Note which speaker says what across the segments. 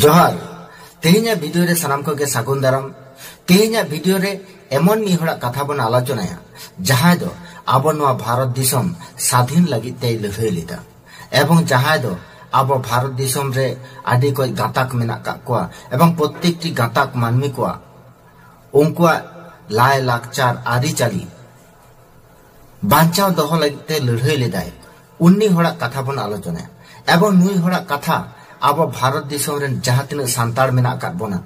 Speaker 1: जोहार तेहेन्या भिडियो रे सानाम को के सागुन दाराम तेहेन्या भिडियो रे एमन मी हड़ा कथा बन आलोचनाया जहां दो आबो नवा भारत दिसम स्वाधीन लगी ते लड़ाई लेदा एवं जहां दो आबो भारत दिसम रे आदि कोई गाताक मेना का कोआ एवं प्रत्येकटी गाताक मानमी कोआ उनकुआ लाय लाकचार आदि चाली बांचाव दोह लगी ते लड़ाई लेदाय उन्नी हड़ा कथा बन आलोचनाया एवं नुई हड़ा कथा अब भारत दिसम रेन जहां तीन सांतार मेना आकाद बोना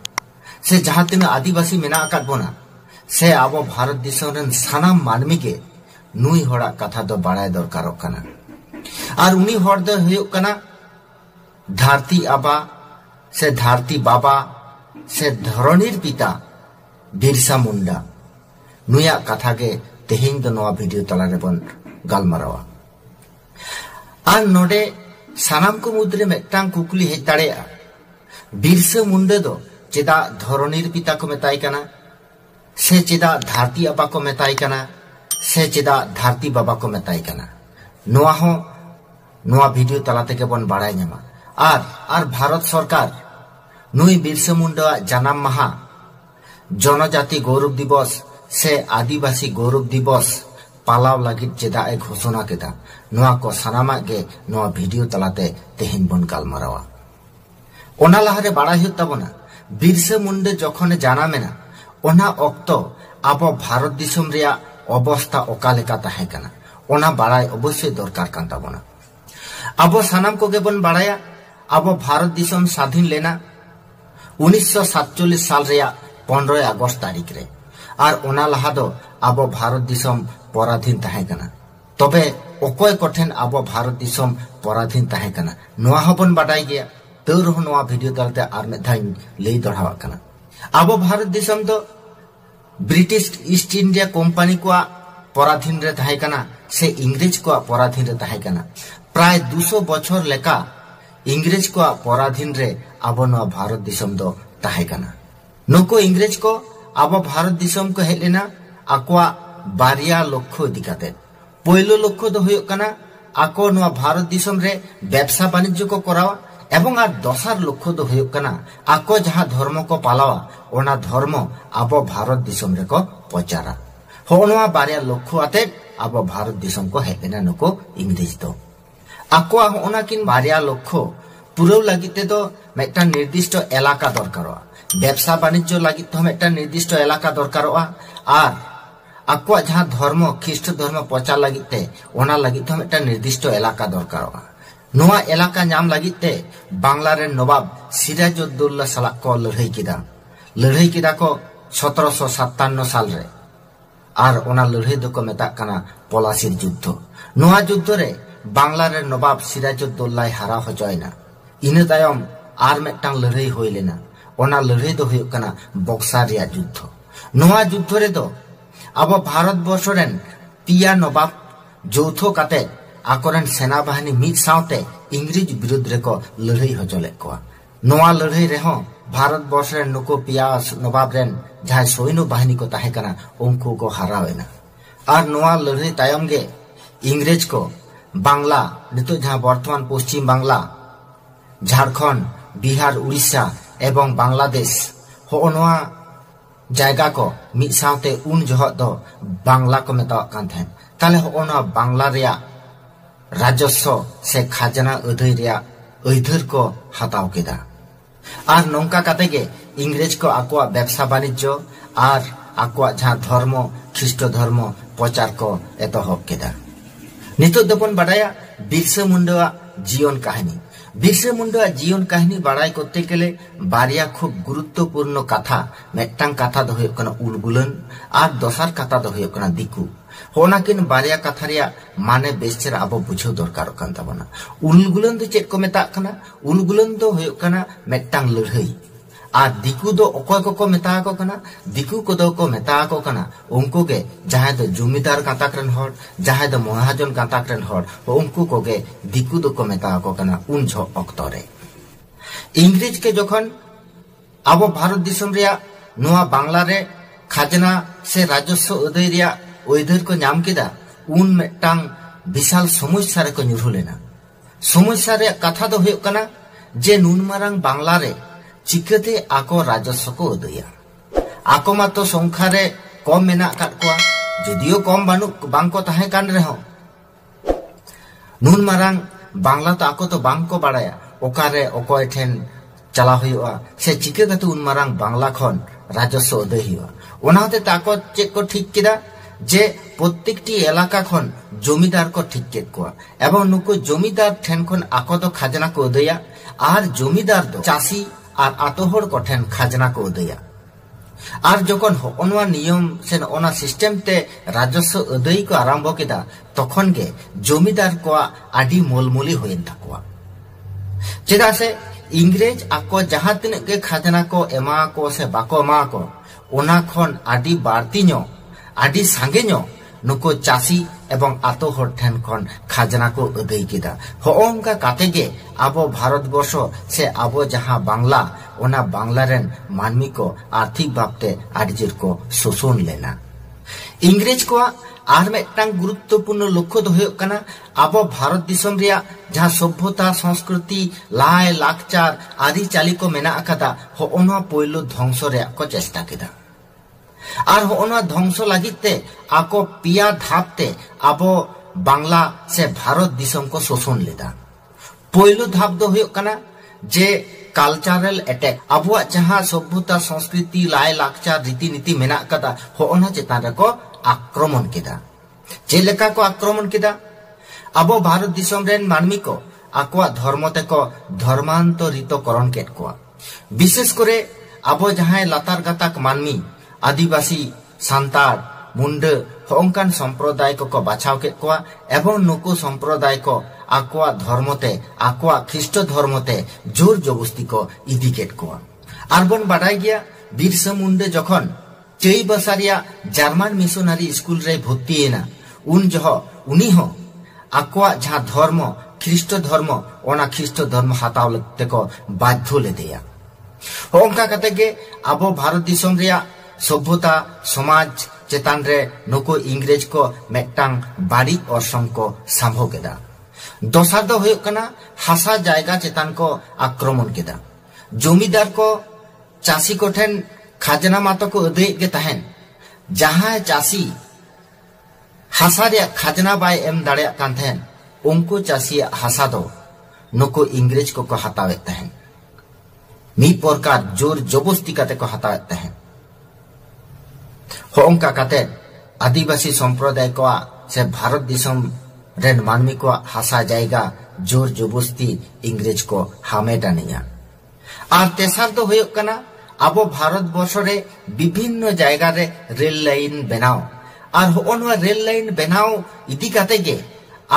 Speaker 1: से जहां तीन आदिवासी मेना आकाद बोना से अब भारत दिसम रेन सानाम मानमी के नुई हड़ा कथा दो बाड़ाय दरकारोग कना और उनी हड़ दो हुयुग कना धरती आबा से धरती बाबा से धरणीर पिता बिरसा मुंडा नुया कथा के तेहेन दो नवा वीडियो तला रे बन गालमारावा और नोडे सानाम को मुद्रे में टांग कुकुली है ताड़ेया बिरसा मुंडा दो चेदा धरणीर पिता को मेताई कना से चेदा धरती आबा को मेताई कना से चेदा धरती बाबा को मेताई कना नोआ हो नोआ वीडियो तलाते के बन बाड़ाय ᱧᱟᱢᱟ और भारत सरकार नुई बिरसा मुंडा जन्म माहा जनजाति गौरव दिवस से आदिवासी गौरव दिवस पालाव लगित चेदा ए घोषणा केदा नोआ को सानामा गे नोआ वीडियो तलाते तेहेन बन गालमारावा ओना लाहारे बाड़ा हुयुग ताबोना बिरसा मुंडा जखने जानामेना ओना अक्तो आबो भारत दिसम रेया अवस्था ओका लेका ताहें कना ओना बाड़ाय अवश्य दरकार कान ताबोना आबो सानाम को गे बन बाड़ाया आबो भारत दिसम स्वाधीन लेना 1947 साल रेया 15 अगस्त तारीख रे और ओना लाहा दो आबो भारत दिसम पराधीन ताहें कना तबे ओकोय कोठेन आबो भारत दिसम पराधीन ताहें कना नोआ हबन बाडाय गया तौर हो नोआ वीडियो दलते आर में धाइन लई दढ़ावा कना आबो भारत दिसम दो ब्रिटिश ईस्ट इंडिया कंपनी को पराधीन रे ताहें कना से इंग्रेज को पराधीन रे ताहें कना प्राय 200 बछर लेका इंग्रेज को पराधीन रे आबो नोआ भारत दिसम दो ताहें कना नुको इंग्रेज को आबो भारत दिसम को हेलेना आकोआ बारिया लक्ष्य दिखाते पहिलो लक्ष्य दो हुयुग कना आको नोआ भारत दिसम रे व्यवसा वाणिज्य को करावा एवं आर दोसार लक्ष्य दो हुयुग कना आको जहां धर्म को पालावा ओना धर्म आबो भारत दिसम रे को प्रचारा हो नोआ बारिया लक्ष्य आते आबो भारत दिसम को हेलेना नुको इंग्रेज दो आको ओना किन बारिया लक्ष्य पुरौ लागिते दो मेटा निर्दिष्ट एलाका दरकारोआ व्यवसा वाणिज्य लगी तो मेटा निर्दिष्ट एलाका दरकारोआ और आको जहां धर्म ख्रिस्ट धर्म प्रचार लगिते ओना लगी तो मेटा निर्दिष्ट एलाका दरकारोआ नोआ एलाका नाम लगिते बांग्ला रे नवाब सिराजुद्दौला साला को लड़ाई किदा को 1757 साल रे और ओना लड़ाई दो को मेता कना पलासीर युद्ध नोआ युद्ध रे बांग्ला रे नवाब सिराजुद्दौला हारा होजयना इना तायम आर मेटांग लड़ाई होय लेना ओना लड़ाई दो हुयुग कना बक्सर रिया युद्ध नोआ युद्ध रे दो अब भारत वर्ष रेन पिया नवाब जौथो काते आकोरेन सेना बाहिनी मिद सावते इंग्रेज विरुद्ध रे को लड़ाई होजले को नोआ लड़ाई रे हो भारत वर्ष रेन नुको पिया नवाब रेन जहां सैन्य बाहिनी को ताहे कना उनको को हरावेना और नोआ लड़ाई तायम गे इंग्रेज को बांग्ला नितो जहां वर्तमान पश्चिम बांग्ला झारखंड बिहार उड़ीसा एवं बांग्लादेश हो नोआ जायगा को मिद सावते उन जहत दो बांग्ला को मेता कान थे ताले हो नोआ बांग्ला रिया राजस्व से खाजना अधै रिया अधर को हताव केदा और नौका काते गे इंग्रेज को आकोआ व्यवसा वाणिज्य और आकोआ जहां धर्म ख्रिस्ट धर्म प्रचार को एतहब केदा नितो दबन बाडाया बिरसा मुंडा जीवन कहानी बिरसा मुंडा जीवन कहानी बाड़ाई करते गेले बारिया खूब गुरुत्वपूर्ण कथा मेटांग कथा दो हुयुग कना उलगुलन और दोसार कथा दो हुयुग कना दिकु होना किन बारिया कथा रिया माने बेसचेर आबो बुझाव दरकार कान ताबोना उलगुलन दो चेद को मेता कना उलगुलन दो हुयुग कना मेटांग लड़ाई और दिकु दो अकोय को मेता को कना दिकु को दो को मेता को कना उनको के जहां दो जमीदार काताकरन हर जहां दो महाजन काताकरन हर उनको को के दिकु दो को मेता को कना उन झो अक्तरे इंग्रेज के जखन आबो भारत दिसम रिया नोआ बांग्ला रे खाजना से राजस्व अदै रिया ओइधर को नाम केदा उन मेटांग विशाल समस्या रे को ᱧᱩᱨᱦᱩ लेना समस्या रे कथा दो हुयुग कना जे नुन मारांग बांग्ला रे चिकाते आको राजस्व को उदया आको मातो संख्या रे कम मेना काट कोआ जदियो कम बानु बांको ताहे कान रेहो नुन मारांग बांग्ला तो आको तो बांग को बाड़ाया ओकारे ओकोय ठेन चला हुआ से चिका कते उन मारांग बांग्ला खन राजस्व उदय हुआ ओना होते ताको चेक को ठीक किदा जे प्रत्येकटी एलाका खन जमीदार को ठीक केद कोआ एवं नुको जमीदार ठेन खन आको तो खाजना को उदया आर जमीदार दो चासी आर आतोहर को ठेन खाजना को उदया आर जखन ओनवा नियम से ओना सिस्टम ते राजस्व उदय को आरंभ केदा तखन गे जमीदार को आदि मोलमोली होयेन ताकोआ चेदा से इंग्रेज आको जहां तिने के खाजना को एमा को से बाको मा को ओना खन आदि बारती नो आदि सांगे नो नुको चासी एवं आतो हर ठेन खन खाजना को उदय केदा होंका काते गे आबो भारत वर्ष से आबो जहां बांग्ला ओना बांग्ला रेन मानमी को आर्थिक भावते आडिजिर को शोषण लेना इंग्रेज को आर मेटांग गुरुत्वपूर्ण लक्ष्य दो हुयो कना आबो भारत दिसम रिया जहां सभ्यता संस्कृति लाय लाकचार आदि चाली को मेना अकादा होना पोइलो ध्वंस रे को चेष्टा केदा आर होना ध्वंस लागिते आको पिया धापते आबो बांग्ला से भारत दिसम को शोषण लेदा पोइलो धाप दो हुयो कना जे कल्चरल अटैक आबो जहां सभ्यता संस्कृति लाय लाकचार रीति नीति मेना अकादा होना चेतान रे को आक्रमण केदा जेलेका को आक्रमण केदा आबो भारत दिसम रेन मानमी को आकोआ धर्म ते को धर्मांतरितकरण केद कोआ विशेष करे आबो जहां लातार गाताक मानमी आदिवासी सांतार मुंडे होंकान संप्रदाय को बाछाव केद कोआ एवं नुको संप्रदाय को आकोआ धर्मते आकोआ ख्रिस्ट धर्मते जोर जबस्ती को इदी केद कोआ आरबन बाडाय गया बिरसा मुंडे जखन चई बसारिया जर्मन मिशनरी स्कूल रे भर्ती एना उन जह उनी हो आकोआ जहां धर्म ख्रिस्ट धर्म ओना ख्रिस्ट धर्म हाताव लगते को बाध्य ले दिया होंका कते गे आबो भारत दिसम रिया सभ्यता समाज चेतान रे नुको इंग्रेज को मेटांग बाड़ी अर्संग को संभव केदा दोसार दो हुयो कना हासा जायगा चेतान को आक्रमण केदा जमीदार को चासी को ठेन खाजना मातो को उदय के तहन जहां चासी हासा रे खाजना बाय एम दाड़े कान थेन उनको चासी हासा दो नुको इंग्रेज को हतावे तहन मी प्रकार जोर जबस्ती काते को हतावे तहन होंका काते आदिवासी संप्रदाय को से भारत दिसम रेन मानमी को हासा जाएगा जोर जबस्ती इंग्रेज को हामेटा निया आर तेसार तो हुयो कना आबो भारत वर्ष रे विभिन्न जायगा रे रेल लाइन बनाओ आर होनवा रेल लाइन बनाओ इदी काते गे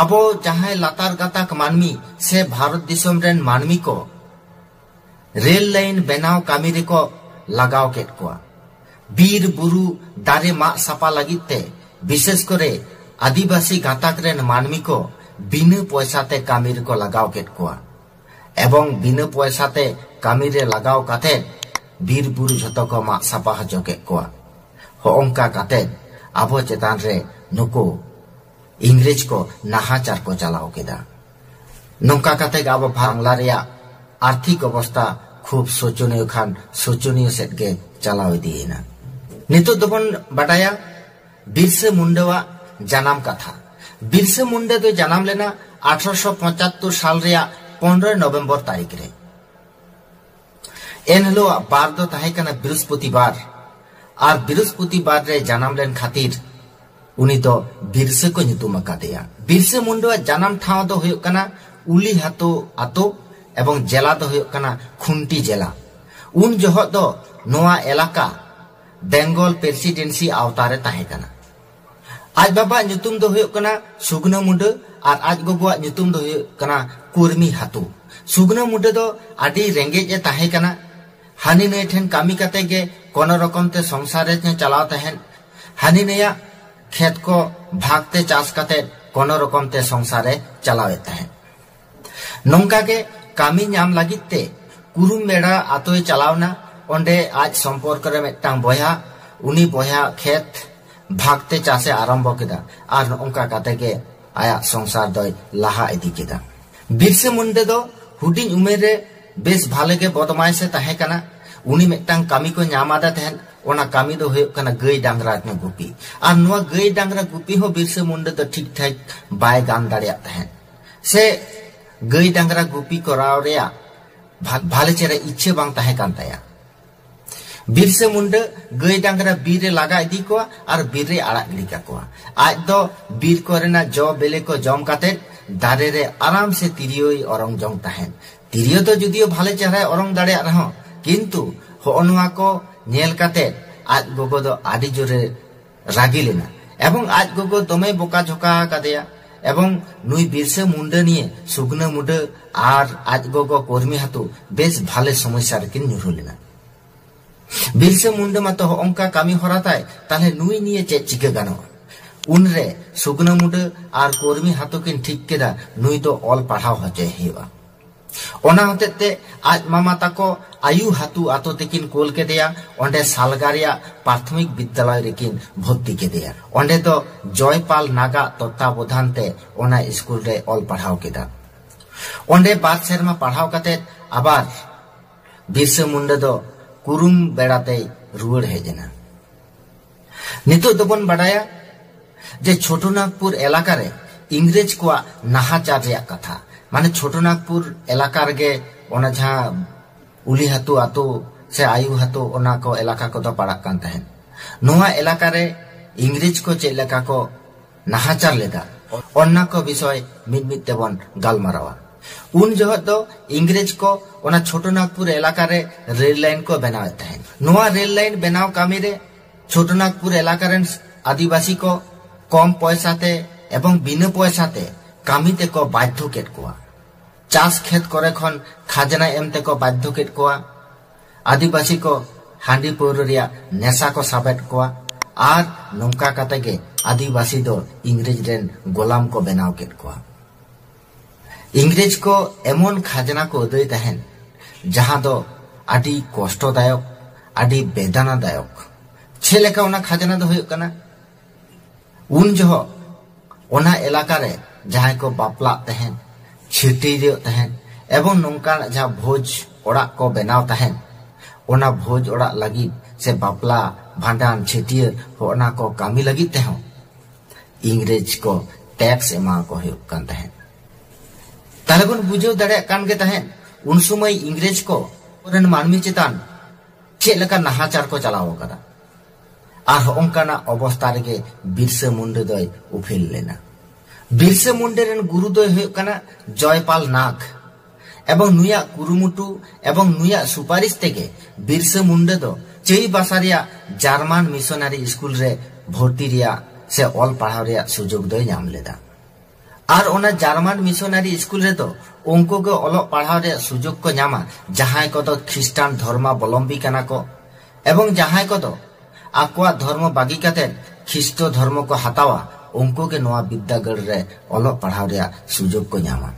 Speaker 1: आबो जहां लातार गाताक मानमी से भारत दिसम रेन मानमी को रेल लाइन बनाओ कामी रे को लगाओ केत कोआ बीर बुरु दारे मा सापा लागिते विशेष करे आदिवासी गाताक रेन मानमी को बिना पैसाते कामी रे को लगाओ केत कोआ एवं बिना पैसाते कामी रे लगाओ काते बीर बुरु झतो को मा सापा हजो केत कोआ होंका काते आबो चेतान रे नुको इंग्रेज को नाहाचार को चलाओ केदा नौका काते आबो बांग्ला रिया आर्थिक अवस्था खूब शोचनीय खान शोचनीय सेट के चलाओ दिएना नितो दोबन बाटाया बिरसा मुंडा जनाम कथा बिरसा मुंडा तो जनाम लेना 1875 साल रिया 15 नवंबर तारीख रे एनहलो बार दो ताहे कना बृहस्पतिवार आर बृहस्पतिवार रे जनाम लेन खातिर उनी तो बिरसा को नितुम कादेया बिरसा मुंडा जनाम ठाव दो हुयो कना उली हातो आतो एवं जेला दो हुयो कना खुंटी जेला उन जह दो नोआ एलाका बेंगल प्रेसिडेंसी आवतारे ताहे कना आज बाबा नितुम दो हुयो कना सुगना मुंडा आर आज गोगोआ नितुम दो हुयो कना कुर्मी हातु सुगना मुंडा दो आडी रेंगेज ए ताहे कना हानि ने ठेन कामी काते गे कोनो रकम ते संसार रे चलाव तहन हानि नेया खेत को भागते चाष काते कोनो रकम ते संसार रे चलावे तहन नोंका के कामी नाम लागिते कुरुम मेड़ा आतोय चलावना ओंडे आज संपर्क रे मेटांग बया उनी बया खेत भागते चाषे आरंभ केदा आर ओंका काते के आया संसार दय लाहा इदी केदा बिरसा मुंडा दो हुडिंग उमेर रे बेस भाले के बदमाश से तहे कना उनी मिटटांग कामी को ᱧᱟᱢᱟᱫᱟ तहन ओना कामी दो हुयो कना गई डांगरा में गुपी और नुआ गई डांगरा गुपी हो बिरसा मुंडा तो ठीक ठाक बाय गान दाड़िया तहन से गई डांगरा गुपी कराव रेया भाले चेहरा इच्छे बांग तहे कान ताया बिरसा मुंडा गई डांगरा बीर रे लगा इदी को और बीर रे आड़ा गिड़ी काकोआ आज दो बीर को रेना जो बेले को जम काते दारे रे आराम से तिरियोई औरंग जंग तहन तिरियो तो जुदियो भाले चेहरा औरंग दाड़िया रहो किंतु होनुआ को नेल काते आज गोगो दो आदि जोरे रागी लेना एवं आज गोगो दमे बोका झोका कादेया एवं नुई बिरसा मुंडा निये सुगना मुंडा और आज गोगो कर्मी हातु बेस भाले समस्या रेकिन ᱧᱩᱨᱩ लेना बिरसा मुंडा मातो अंका कामी होराताय ताले नुई निये चेक चिके गानो उनरे सुगना मुंडा और कर्मी हातु किन ठीक केदा नुई तो ऑल पढ़ाव होचे हेवा ओना होतेते आज मामा ताको आयु हातु आतो तेकिन कोल के दिया ओंडे सालगारिया प्राथमिक विद्यालय रेकिन भर्ती के दिया ओंडे तो जयपाल नागा तत्वावधान ते ओना स्कूल रे ऑल पढ़ाव केदा ओंडे बार सेरमा पढ़ाव काते आबार बिरसा मुंडा दो कुरुम बेड़ाते रुवाड़ हेजना नितो दोबन बाडाया जे छोटोनागपुर एलाका रे इंग्रेज को नाहाचार रेया कथा माने छोटोनागपुर एलाका रे ओना जहां उली हातु आतो से आयु हातु ओना को एलाका को दो पड़ा कान तहन नोआ एलाका रे इंग्रेज को चेलेका को नाहाचार लेदा ओना को विषय मिद मिद तेबन गालमारावा उन जहत दो इंग्रेज को ओना छोटोनागपुर एलाका रे रेल लाइन को बनाव तहन नोआ रेल लाइन बनाव कामी रे छोटोनागपुर एलाका रे आदिवासी को कम पैसा ते एवं बिना पैसा ते कामी ते को बाध्य केट कोआ चास खेत करे खन खाजना एमते को बाध्य केट कोआ आदिवासी को हांडी पौरिया नेशा को साबेट कोआ और नौका काते के आदिवासी दो इंग्रेज रेन गोलाम को बनाव केट कोआ इंग्रेज को एमन खाजना को दई तहन जहां दो आदि कष्टदायक आदि वेदनादायक छेलेका ओना खाजना दो हुयो कना उन जो ओना एलाका रे जहां को बापला तहन छिटी तहन एवं नौका जहां भोज ओड़ा को बनाव तहन ओना भोज ओड़ा लगी से बापला भांडान छिटिया ओना को कामी लगी तहन इंग्रेज को टैक्स एमा को हुयो कान तहन तालेबन बुझो दड़े कान के तहन उन समय इंग्रेज को ओरन मानमी चितान चेलका नाहाचार को चलाव कदा और ओंकाना अवस्था रे बिरसा मुंडा दय उफिल लेना बिरसा मुंडा रेन गुरु दय हुयो कना जयपाल नाग एवं नुया कुरुमुटु एवं नुया सुपारिश तेगे बिरसा मुंडा दो चई बासारिया जार्मान मिशनरी स्कूल रे भर्ती रिया से ऑल पढ़ाव रिया सुजोग दय नाम लेदा और ओना जार्मान मिशनरी स्कूल रे तो उनको के ऑल पढ़ाव रिया सुजोग को नामा जहां को तो ख्रिस्टान धर्मावलंबी कना को एवं जहां को तो आकुआ धर्म बागी काते ख्रिस्ट धर्म को हतावा उनको के नवा विद्यागढ़ रे ऑल पढ़ाव रिया सुजोग को नामा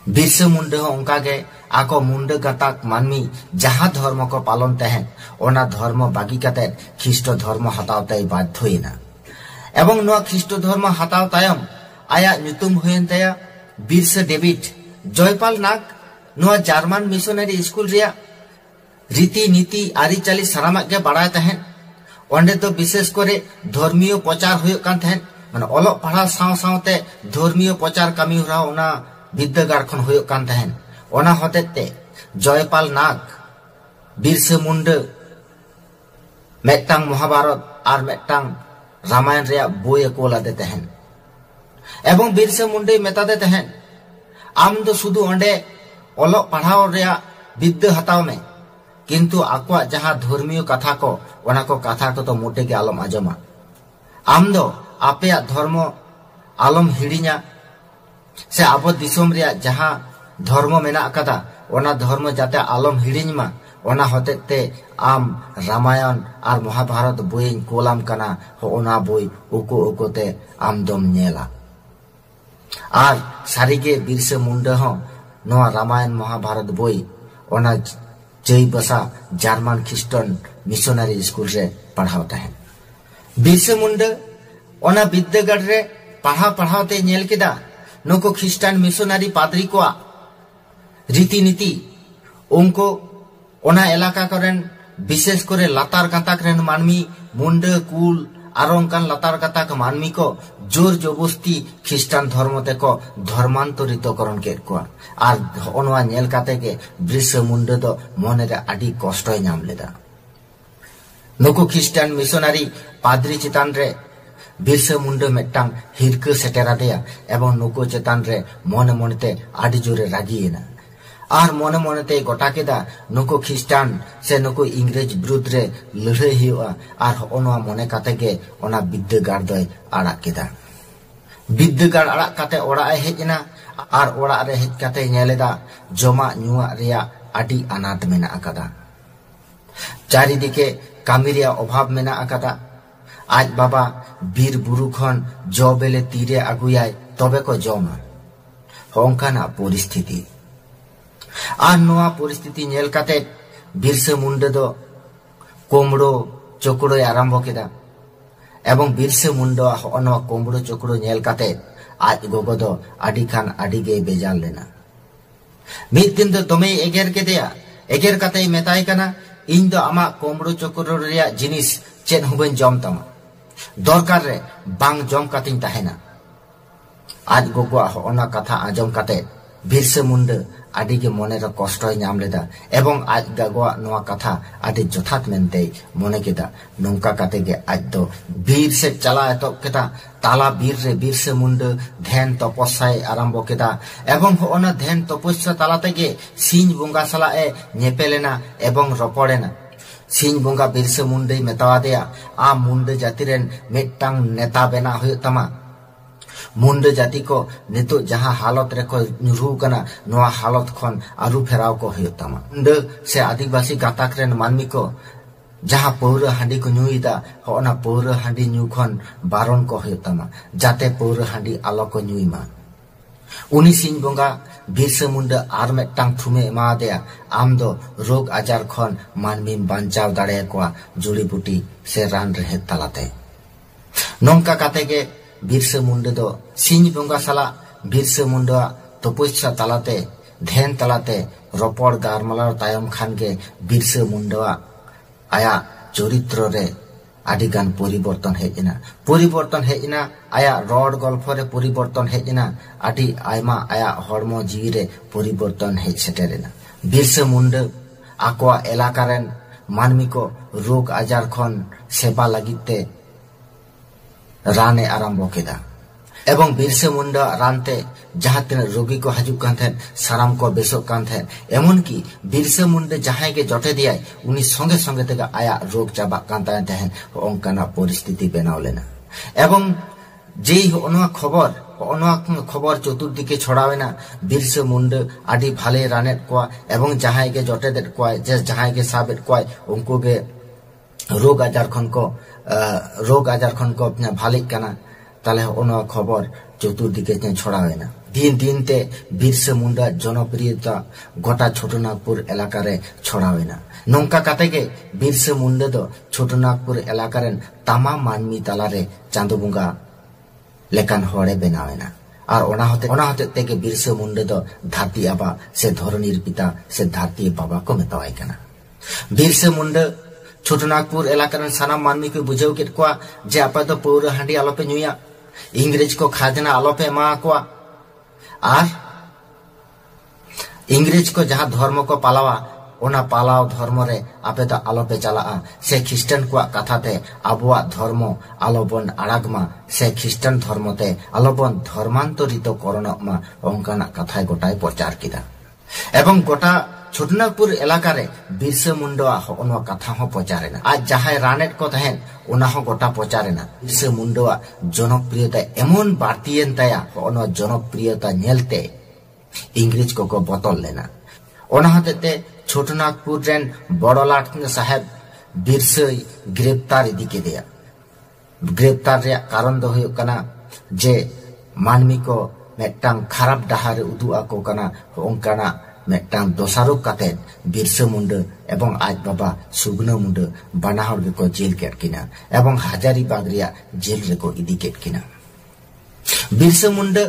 Speaker 1: बिरसा मुंडा हो उनका के आको मुंडा गाताक मानमी जहां धर्म को पालन तहन ओना धर्म बागी काते ख्रिस्ट धर्म हताव तय बाध्य होइना एवं नवा ख्रिस्ट धर्म हताव तायम आया नुतुम होयन तया बिरसा डेविड जयपाल नाग नवा जार्मान मिशनरी स्कूल रिया रीति नीति आरी चाली सारामा के बाड़ा तहन ओंडे तो विशेष करे धर्मीय प्रचार हुयो कान तहन माने ऑल पढ़ा साव सावते धर्मीय प्रचार कामी होरा ओना विद्यागार खन हुयो कान तहन ओना होतेते जयपाल नाग बिरसा मुंडा मेटांग महाभारत और मेटांग रामायण रे बोय कोला दे तहन एवं बिरसा मुंडा मेतादे तहन आम दो सुदु ओंडे ऑल पढ़ाव रे विद्या हताव में किंतु आकुआ जहां धर्मीय कथा को ओना को कथा को तो मोटे के आलम आजमा आम दो आपे धर्म आलम हिड़िया से आबो दिसोम रे जहां धर्म मेना कदा ओना धर्म जाते आलम हिड़िमा ओना होतेते आम रामायण और महाभारत बोई कोलाम कना हो ओना बोई उको उकोते आम दम नेला और सारिगे बिरसा मुंडा हो नवा रामायण महाभारत बोई ओना जय बसा जार्मान ख्रिस्टान मिशनरी स्कूल रे पढ़ाव तहन बिरसा मुंडा ओना विद्यागढ़ रे पढ़ाते नेल केदा नुको ख्रिस्टान मिशनरी पादरी को रीति नीति उनको ओना एलाका करेन विशेष करे लातार गाताक रेन मानमी मुंडा कुल आरोंकान लातार गाताक मानमी को जोर जबरदस्ती ख्रिस्टान धर्म तेको धर्मांतरितकरण केद कोआ आर ओनवा नेल काते के बिरसा मुंडा दो मने रे आडी कष्टय नाम लेदा नुकु ख्रिस्टान मिशनारी पाद्री चितान रे बिरसा मुंडा मेटांग हिरक सेटेरा देया एवं नुकु चितान रे मने मनेते आडी जोरे रागियेना आर मने मनेते गोटा केदा नुकु ख्रिस्टान से नुकु इंग्रेज विरुद्ध रे लड़ाई हुआ आर ओनवा मने काते के ओना विद्यागार दय आड़ा केदा विद्यागार आड़ा काते ओड़ा ए हेजना आर ओड़ा रे हेज काते नेलेदा जमा नुआ रिया आडी अनाथ मेना आकादा चारिदिके कामी रिया अभाव मेना आकादा आज बाबा बीर बुरु खन जो बेले तीरे आगुयाय तबे को जमा होंकाना परिस्थिति आर नोआ परिस्थिति नेल काते बिरसा मुंडा दो कोमड़ो चोकड़ो आरम्भ केदा एवं बिरसा मुंडा ओनवा कोमड़ो चोकड़ो नेल काते आज गोगो दो आडी खान आडी गे बेजाल लेना मिद दिन दो दमे एगेर केदेया एगेर काते मेताय काना इन दो आमा कोमड़ो चोकड़ो रिया जिनिस चेन हुबेन जम तमा दरकार रे बांग जम कातिन ताहेना आज गोगो ओना कथा आजम काते बिरसा मुंडा आदि के मने रे कष्टय नाम लेदा एवं आज गागोआ नोआ कथा आदि जथात मेनते मने केदा नोंका काते के आज दो बीर से चला तो केदा ताला बीर रे बिरसा मुंडा ध्यान तपस्याय आरंभ केदा एवं ओना ध्यान तपस्या तालाते के सिंह बंगा सला ए नेपेलेना एवं रपड़ेना सिंह बंगा बिरसा मुंडा मेतावा देया आ मुंडा जाति रेन मेटांग नेता बेना हुय तमा मुंडा जाति को नितो जहां हालत रे को नुरु कना नोआ हालत खन आरु फेराव को हुय तमा मुंडा से आदिवासी गाताक रेन मानमी को जहां पौरा हांडी को नुईदा होना पौरा हांडी न्यू खन बारण को हुय तमा जाते पौरा हांडी आलो को नुईमा उनी सिंह बंगा बिरसा मुंडा आर मेटांग थुमे एमा देया आम दो रोग आजार खन मानमी बांचाव दाड़े को जुड़ी बूटी से रान रहे तालाते नोंका काते के बिरसा मुंडा दो सिंह बंगा सला बिरसा मुंडा तपस्या तालाते ध्यान तालाते रपड़ गारमालार तायम खान के बिरसा मुंडा आया चरित्र रे आदिगान परिवर्तन हेजना आया रड गल्फ रे परिवर्तन हेजना आदि आयमा आया हड़मो जीवी रे परिवर्तन हेज सेटेरेना बिरसा मुंडा आकोआ एलाका रेन मानमी को रोग आजार खन सेवा लागिते राने आरम्भ केदा एवं बिरसा मुंडा रानते जहां तीन रोगी को हजुक कान थे साराम को बेसोक कान थे एमन की बिरसा मुंडा जहां के जटे दिया उनी संगे संगे तेगा आया रोग चाबा कान थे ओंकाना परिस्थिति बनाव लेना एवं जे ओनवा खबर चतुर्दिके छड़ावेना बिरसा मुंडा आदि भाले रानेट को एवं जहां के जटे देट को जहां के साबेट को उनको के रोग आजार खन को भाले काना ताले ओना खबर चतुर्दिके छड़ावेना दिन दिन ते बिरसा मुंडा जनप्रियता गोटा छोटनागपुर एलाका रे छड़ावेना नोंका काते के बिरसा मुंडा दो छोटनागपुर एलाका रेन तमाम मानमी तालारे चांदो बुंगा लेकान होड़े बनावेना और ओना होते ते के बिरसा मुंडा दो धरती आबा से धरनीर पिता से धरती बाबा को मेतावाय काना बिरसा मुंडा छोटनागपुर एलाका रेन सानाम मानमी को बुझाव केट कोआ जे आपा दो पौरा हांडी आलोपे नुया इंग्रेज को खाजना आलोपे मा कोआ आर इंग्रेज को जहां धर्म को पालावा ओना पालाव धर्म रे आपे तो आलोपे चला से ख्रिस्टान को कथाते आबुआ धर्म आलोबन आड़ागमा से ख्रिस्टान धर्मते आलोबन धर्मांतरित करणमा ओंकाना कथाय गोटाय प्रचार किदा एवं गोटा छोटनागपुर एलाका रे बिरसा मुंडा ओनवा कथा हो प्रचारेना आज जहां रानेट को तहेन ओना हो गोटा प्रचारेना बिरसा मुंडा जनप्रियता एमन बाड़तीयन ताया ओनवा जनप्रियता नेलते इंग्रेज को बतल लेना ओना हतेते छोटनागपुर रेन बड़लाट साहेब बिरसा ग्रेप्तार इदी के दिया ग्रेप्तार रे कारण दो हुयो कना जे मानमी को मेटांग खराब डाहारे उदुआ को कना ओंकाना मेटांग दोसारो काते बिरसा मुंडा एवं आज बाबा सुगना मुंडा बानाहर को जेल केट किना एवं हजारीबाग रिया जेल रे को इदी केट किना बिरसा मुंडा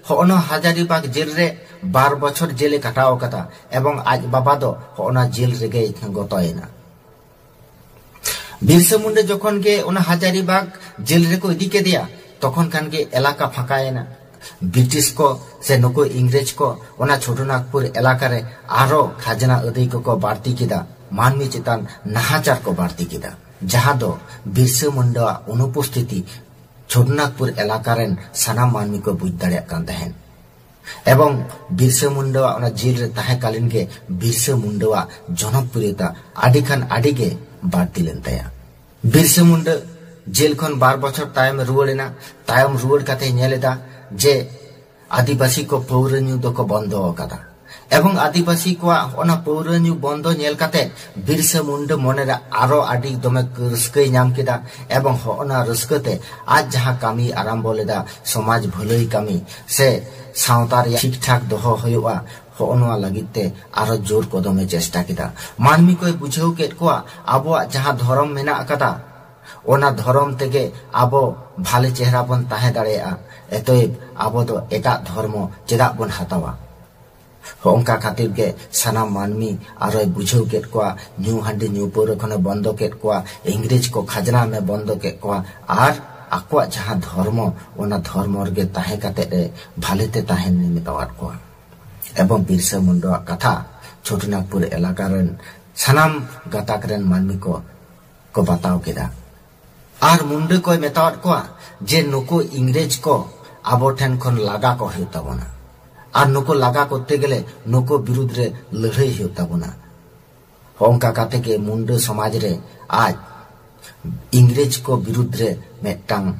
Speaker 1: होनो हजारीबाग जेल रे 12 বছর জেলে কাটাও কাতা এবং আজ বাবা দো ওনা জেল রেগে গতয়না। বিরসা মুন্ডা যখন গে ওনা হাজারিবাগ জেল রে को इदी के दिया তখন কান গে এলাকা ফাঁকায়না। ব্রিটিশ को से नुको इंग्रेज को ओना छोटनागपुर एलाका रे आरो खाजना अदय को बाड़ती किदा मानवी चितान नाहाचार को बाड़ती किदा जहां दो बिरसा मुंडा अनुपस्थिति छोटनागपुर एलाका रेन सानाम मानवी को बुझ दाड़े कान तहेन एवं बिरसा मुंडा ओना जेल रे ताहे कालीन गे बिरसा मुंडा जनप्रियता आडी खान आडी गे बाड़ती लेन तया। बिरसा मुंडा जेल खन 12 बछर तायम रुवाड़ेना तायम रुवाड़ काते नेलेदा जे आदिवासी को पौरन्यू दो को बंद अकादा एवं आदिवासी को ओना पौरन्यू बंद नेल काते बिरसा मुंडा मनेरा आरो आडी दमे रस्कै नाम केदा एवं होना रस्कते आज जहां कामी आरंभ लेदा समाज भलाई कामी से सावतार ठीक ठाक दोहो होयोआ होनवा लगिते आरो जोर कदमे चेष्टा केदा मानमी को बुझाव केट को आबो जहां धर्म मेना अकादा ओना धर्म तेगे आबो भाले चेहरा बन ताहे दाड़ेया एतएब आबो दो एटा धर्म चेदा बन हतावा होंका खातिर के सानाम मानमी आरो बुझाव केट को न्यू हांडी न्यू पोर खने बंद केट को इंग्रेज को खजना में बंद केट को आर आको जहां धर्म ओना धर्म गे ताहे काते भालेते ताहे निमितवार को एवं बिरसा मुंडा कथा छोटनागपुर एलाका रेन सानाम गाताक रेन मानमी को बताओ केदा आर मुंडे को मेतावत को जे नुको इंग्रेज को आबो ठेन खन लागा को होताबोना आर नुको लागा करते गेले नुको विरुद्ध रे लड़ाई होताबोना होंका काते के मुंडे समाज रे आज इंग्रेज को विरुद्ध रे मेटांग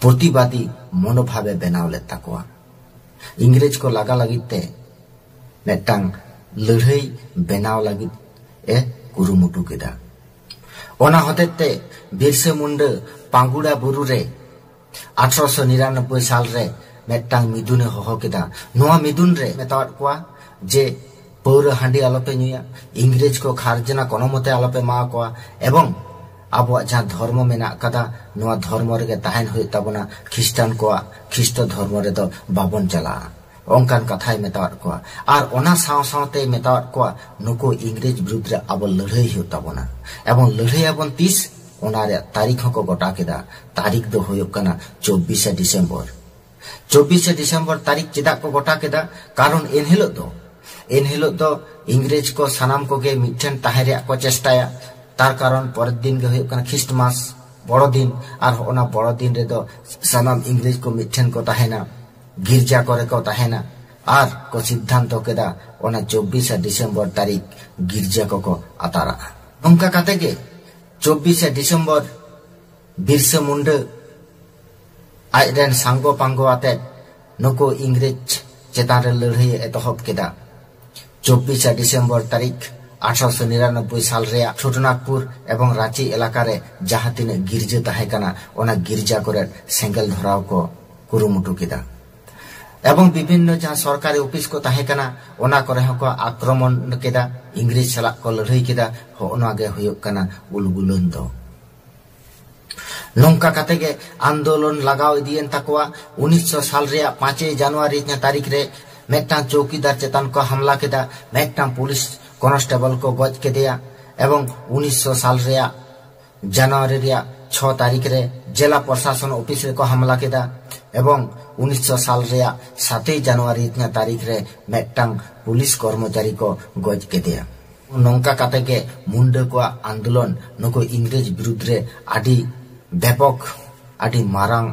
Speaker 1: प्रतिवादी मनोभावे बनाव लेता को इंग्रेज को लागा लगिते मेटांग लड़ाई बनाव लगित ए कुरुमुटु केदा ओना होतेते बिरसा मुंडा पांगुड़ा बुरु रे 1899 साल रे मेटांग मिदुने होहो केदा नोआ मिदुन रे मेतावत को जे पौर हांडी आलोपे नुया इंग्रेज को खारजना कोनोमते आलोपे मा को एवं आबो जहां धर्म मेना कदा नोआ धर्म रे ताहेन होय ताबोना ख्रिस्टान को ख्रिस्ट धर्म रे दो बाबन चला ओंकान कथाय मेतावत को आर ओना साव सावते मेतावत को नुको इंग्रेज विरुद्ध रे आबो लड़ाई होताबोना एवं लड़ाई आबन 30 ओना रे तारीख को गोटा केदा तारीख दो होयो कना 24 डिसेम्बर 24 डिसेम्बर तारीख चिदा को गोटा केदा कारण एनहिलो दो इंग्रेज को सानाम को गे मिठन ताहे रे को चेष्टाया तार कारण पर दिन गे होयो कना ख्रिस्टमास बड़ो दिन आर ओना बड़ो दिन रे दो सानाम इंग्रेज को मिठन को ताहेना गिरजा करे को ताहेना आर को सिद्धांत केदा ओना 24 डिसेम्बर तारीख गिरजा को आतारा उनका कहते के 24 डिसेम्बर बिरसा मुंडा आजरेन सांगो पांगो आते नुको इंग्रेज चेतान रे लड़ाई एतहब केदा 24 डिसेम्बर तारीख 1899 साल रे छोटनागपुर एवं रांची इलाका रे जहां तीन गिरजा ताहे कना ओना गिरजा करे सेंगल धराव को कुरुमुटु केदा एवं विभिन्न जहां सरकारी ऑफिस को ताहे कना ओना करे को आक्रमण केदा इंग्रेज सला को लड़ाई केदा होना गे होयो कना उलगुलन दो नौका काते गे आंदोलन लगाव दियन तकवा 1900 साल रे 5 जनवरी तारीख रे मेटा चौकीदार चेतन को हमला केदा मेटा पुलिस कांस्टेबल को गज के दिया एवं 1900 साल रे जनवरी रे 6 तारीख रे जिला प्रशासन ऑफिस रे को हमला केदा एवं 1900 साल रे 7 जनवरी तारीख रे मेटा पुलिस कर्मचारी को गज के दिया नौका काते के मुंडा को आंदोलन नको इंग्रेज विरुद्ध रे आडी व्यापक आडी मारांग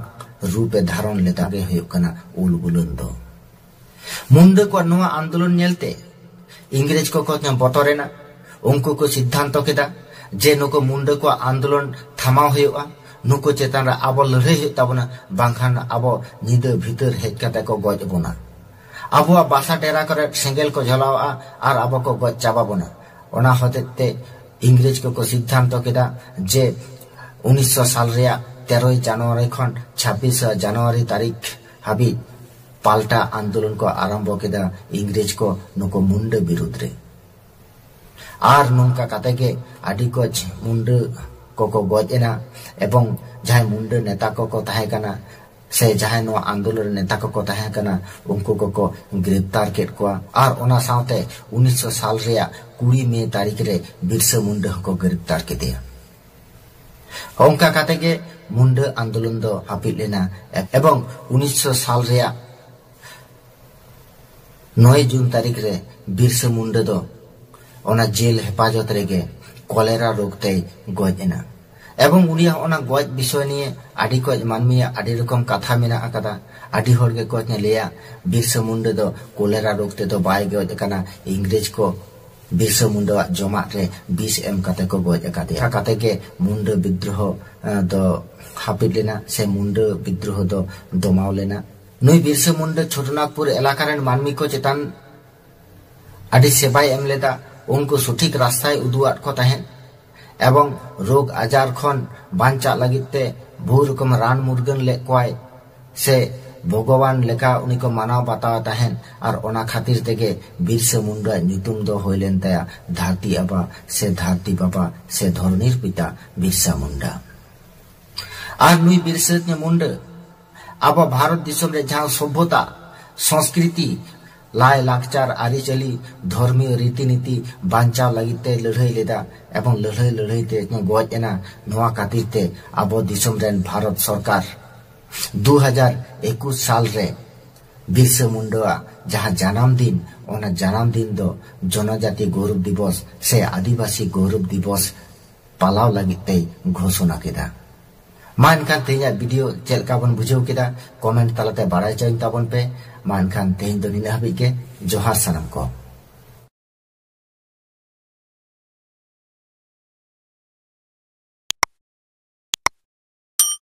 Speaker 1: रूपे धारण लेता गे होयो कना उलगुलन दो मुंडा को नोआ आंदोलन नेलते इंग्रेज को बतरेना उनको को सिद्धांत केदा जे नको मुंडा को आंदोलन थामाव होयोआ नुको चेतान रे आबो लड़ाई होताबोना बांखान आबो निदे भीतर हेज काते को गज बोना आबो बासा डेरा करे सेंगेल को झलावा आर आबो को गज चाबाबोना ओना होतेते इंग्रेज को सिद्धांत केदा जे 1900 साल रे 13 जनवरी खन 26 जनवरी तारीख हाबी पाल्टा आंदोलन को आरंभ केदा इंग्रेज को नुको मुंडा विरुद्ध रे आर नौका काते के आडी को मुंडा को गजना एवं जहां मुंडा नेता को ताहे कना से जहां नो आंदोलन नेता को तहे कना उनको को गिरफ्तार केट को और ओना साथे 1900 साल रे 20 मई तारीख रे बिरसा मुंडा को गिरफ्तार के दिया ओंका काते के मुंडा आंदोलन दो हापिल लेना एवं 1900 साल रे 9 जून तारीख रे बिरसा मुंडा दो ओना जेल हेफाजत रेगे कलेरा रोग ते गजना एवं उनिया ओना गज विषय निये आदि को मानमिया आदि रकम कथा मेना आकादा आदि हर के को लेया बिरसा मुंडा दो कलेरा रोग ते दो बाय गज कना इंग्रेज को बिरसा मुंडा जमा रे 20 एम काते को गज काते काते के मुंडा विद्रोह दो हापिल लेना से मुंडा विद्रोह दो दमाव लेना नुई बिरसा मुंडा छोटनागपुर इलाका रेन मानमी को चेतन आदि सेवाय एम लेदा उनको सठिक रास्ताय उदुआत को तहेन एवं रोग आजार खन बांचा लगिते बहु रकम रान मुर्गन ले कोय से भगवान लेका उनी को मानाव बताव तहेन और ओना खातिर तेगे बिरसा मुंडा ᱧᱩᱛᱩᱢ दो होइलेन तया धरती आबा से धरती बाबा से धरनीर पिता बिरसा मुंडा और नुई बिरसा मुंडा अब भारत दिसम रे जहां सभ्यता संस्कृति लाय लाकचार आरिचाली धर्मीय रीतिनीति बांचा लगिते लड़ाई लेदा एवं लड़ाई ते गजना नोआ खातिर ते आबो दिसम रेन भारत सरकार 2021 साल रे बिरसा मुंडा जहां जन्म दिन ओना जन्म दिन दो जनजाति गौरव दिवस से आदिवासी गौरव दिवस पालाव लगिते घोषणा केदा मानखान तेजा वीडियो चेलका बन बुझाव केदा कमेंट तलाते बाड़ाय चाइन ताबन पे मानखान तेज दो निना हबी के जोहार सनम को।